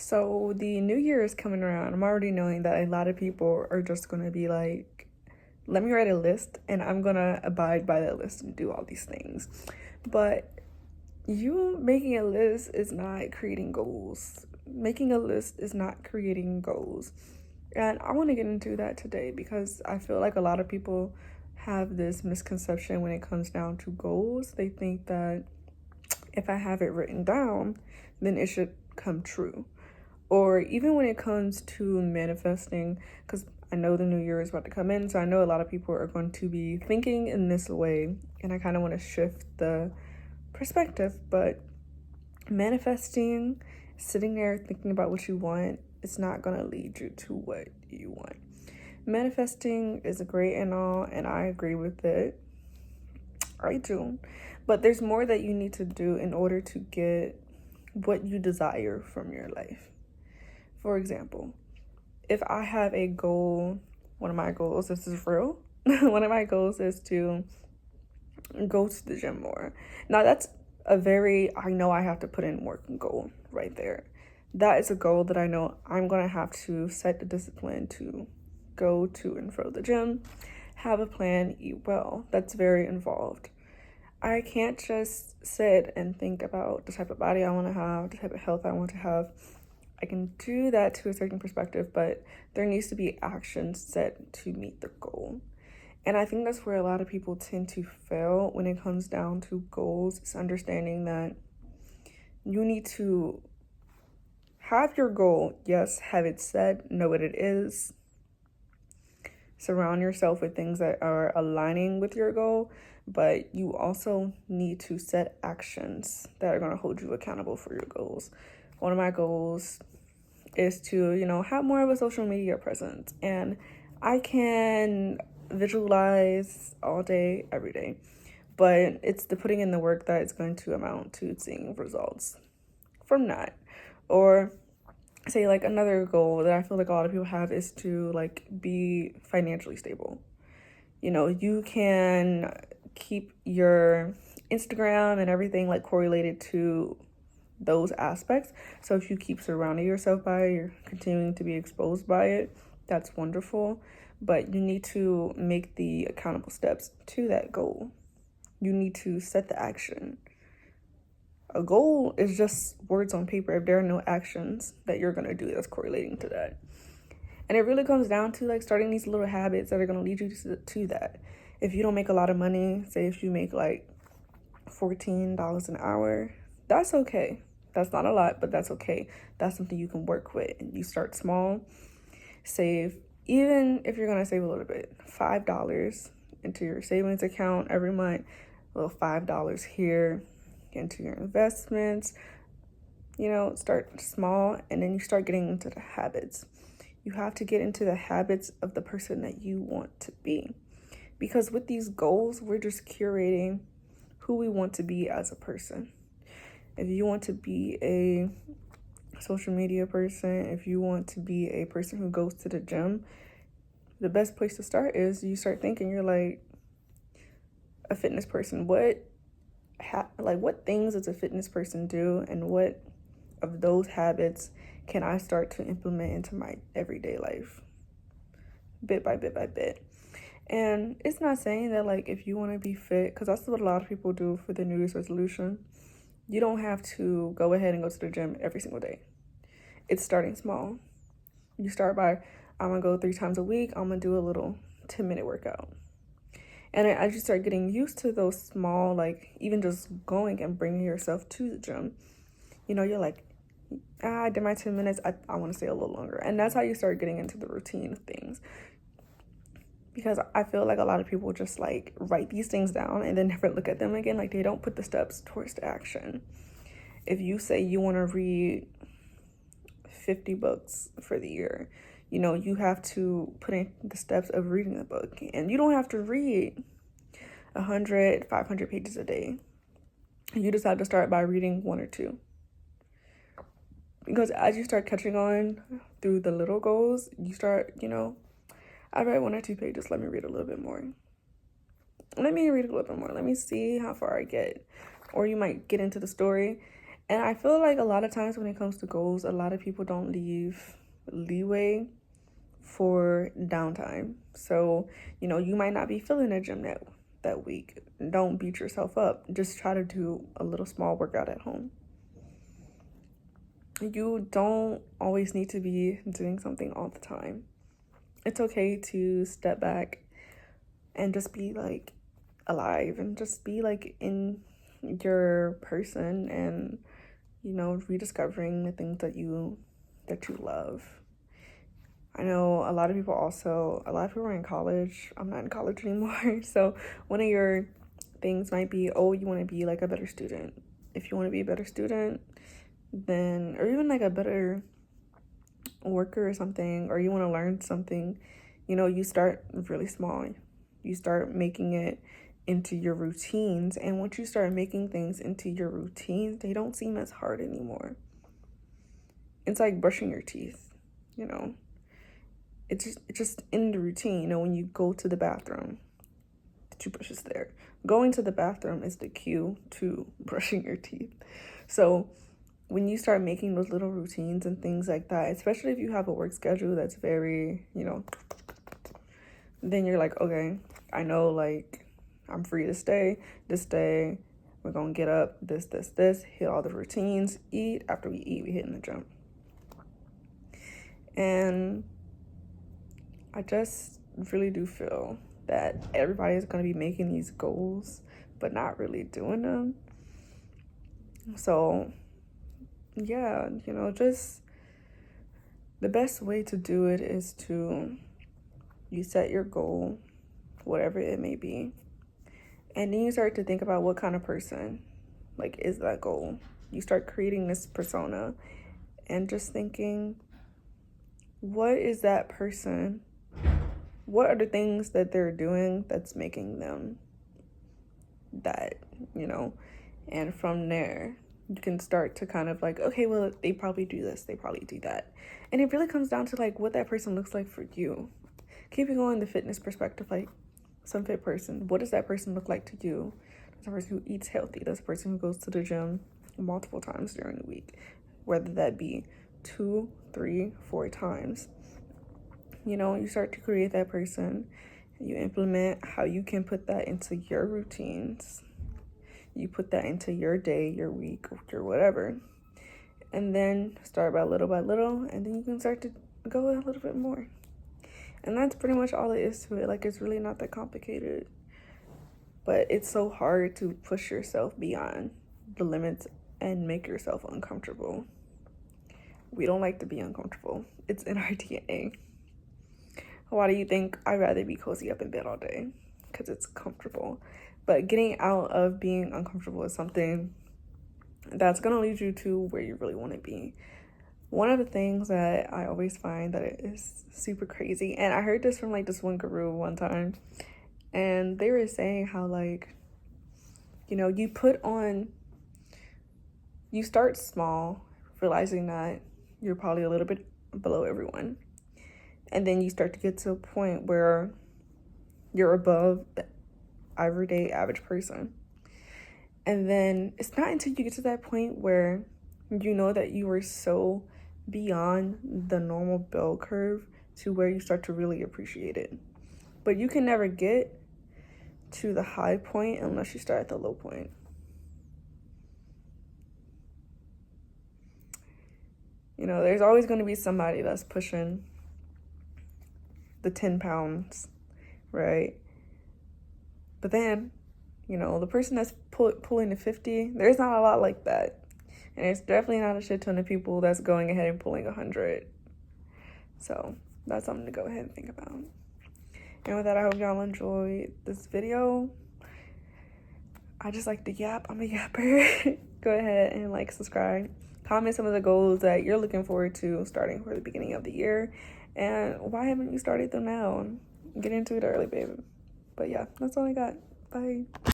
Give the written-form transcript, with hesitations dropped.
So the new year is coming around. I'm already knowing that a lot of people are just going to be like, let me write a list and I'm going to abide by that list and do all these things. But you making a list is not creating goals. Making a list is not creating goals. And I want to get into that today because I feel like a lot of people have this misconception when it comes down to goals. They think that if I have it written down, then it should come true. Or even when it comes to manifesting, because I know the new year is about to come in, so I know a lot of people are going to be thinking in this way, and I kind of want to shift the perspective. But manifesting, sitting there thinking about what you want, it's not going to lead you to what you want. Manifesting is great and all, and I agree with it. I do. But there's more that you need to do in order to get what you desire from your life. For example, if I have a goal, one of my goals, this is real, one of my goals is to go to the gym more. Now, that's I know I have to put in work goal right there. That is a goal that I know I'm going to have to set the discipline to go to and fro the gym, have a plan, eat well. That's very involved. I can't just sit and think about the type of body I want to have, the type of health I want to have. I can do that to a certain perspective, but there needs to be action set to meet the goal. And I think that's where a lot of people tend to fail when it comes down to goals. It's understanding that you need to have your goal, yes, have it set, know what it is, surround yourself with things that are aligning with your goal, but you also need to set actions that are going to hold you accountable for your goals. One of my goals is to, have more of a social media presence. And I can visualize all day, every day. But it's the putting in the work that is going to amount to seeing results from that. Or say like another goal that I feel like a lot of people have is to like be financially stable. You can keep your Instagram and everything like correlated to those aspects. So if you keep surrounding yourself by it, you're continuing to be exposed by it, that's wonderful. But you need to make the accountable steps to that goal. You need to set the action. A goal is just words on paper if there are no actions that you're going to do that's correlating to that. And it really comes down to like starting these little habits that are going to lead you to that. If you don't make a lot of money, say if you make like $14 an hour, that's okay. That's not a lot, but that's okay. That's something you can work with. And you start small, save, even if you're going to save a little bit, $5 into your savings account every month, a little $5 here into your investments. Start small and then you start getting into the habits. You have to get into the habits of the person that you want to be. Because with these goals, we're just curating who we want to be as a person. If you want to be a social media person, if you want to be a person who goes to the gym, the best place to start is you start thinking you're like a fitness person. What things does a fitness person do, and what of those habits can I start to implement into my everyday life, bit by bit by bit? And it's not saying that like if you want to be fit, because that's what a lot of people do for the New Year's resolution. You don't have to go ahead and go to the gym every single day. It's starting small. You start by, I'm going to go 3 times a week. I'm going to do a little 10-minute workout. And as you start getting used to those small, like even just going and bringing yourself to the gym, you're like, I did my 10 minutes. I want to stay a little longer. And that's how you start getting into the routine of things. Because I feel like a lot of people just like write these things down and then never look at them again. Like they don't put the steps towards the action. If you say you want to read 50 books for the year, you have to put in the steps of reading the book. And you don't have to read 100, 500 pages a day. You just have to start by reading 1 or 2. Because as you start catching on through the little goals, you start, I read 1 or 2 pages. Let me read a little bit more. Let me see how far I get. Or you might get into the story And I feel like a lot of times when it comes to goals, a lot of people don't leave leeway for downtime. So, you might not be feeling the gym that week. Don't beat yourself up. Just try to do a little small workout at home. You don't always need to be doing something all the time. It's okay to step back and just be like alive and just be like in your person and rediscovering the things that you love. I know a lot of people are in college. I'm not in college anymore. So one of your things might be, oh, you want to be like a better student. If you want to be a better student, then, or even like a better worker or something, or you want to learn something, you start really small. You start making it into your routines. And once you start making things into your routines, they don't seem as hard anymore. It's like brushing your teeth, It's just in the routine. When you go to the bathroom, the toothbrush is there. Going to the bathroom is the cue to brushing your teeth. So when you start making those little routines and things like that, especially if you have a work schedule that's very, then you're like, okay, I know, like, I'm free this day, we're going to get up, this, hit all the routines, eat. After we eat, we hit in the gym. And I just really do feel that everybody is going to be making these goals, but not really doing them. So, yeah, just the best way to do it is you set your goal, whatever it may be, and then you start to think about what kind of person, like, is that goal. You start creating this persona and just thinking, what is that person? What are the things that they're doing that's making them that, And from there, you can start to kind of like, okay, well, they probably do this, they probably do that. And it really comes down to like what that person looks like for you. Keeping on the fitness perspective, like some fit person, what does that person look like to you? That's a person who eats healthy. That's a person who goes to the gym multiple times during the week, whether that be 2, 3, 4 times. You start to create that person. You implement how you can put that into your routines. You put that into your day, your week, your whatever. And then start by little, and then you can start to go a little bit more. And that's pretty much all it is to it. Like, it's really not that complicated. But it's so hard to push yourself beyond the limits and make yourself uncomfortable. We don't like to be uncomfortable. It's in our DNA. Why do you think I'd rather be cozy up in bed all day? Because it's comfortable. But getting out of being uncomfortable is something that's going to lead you to where you really want to be. One of the things that I always find that it is super crazy, and I heard this from like this one guru one time, and they were saying how like, you start small, realizing that you're probably a little bit below everyone. And then you start to get to a point where you're above the everyday average person. And then it's not until you get to that point where you know that you are so beyond the normal bell curve to where you start to really appreciate it. But you can never get to the high point unless you start at the low point. There's always going to be somebody that's pushing the 10 pounds, right? But then, the person that's pulling the 50, there's not a lot like that. And it's definitely not a shit ton of people that's going ahead and pulling 100. So that's something to go ahead and think about. And with that, I hope y'all enjoyed this video. I just like to yap. I'm a yapper. Go ahead and like, subscribe. Comment some of the goals that you're looking forward to starting for the beginning of the year. And why haven't you started them now? Get into it early, baby. But yeah, that's all I got. Bye.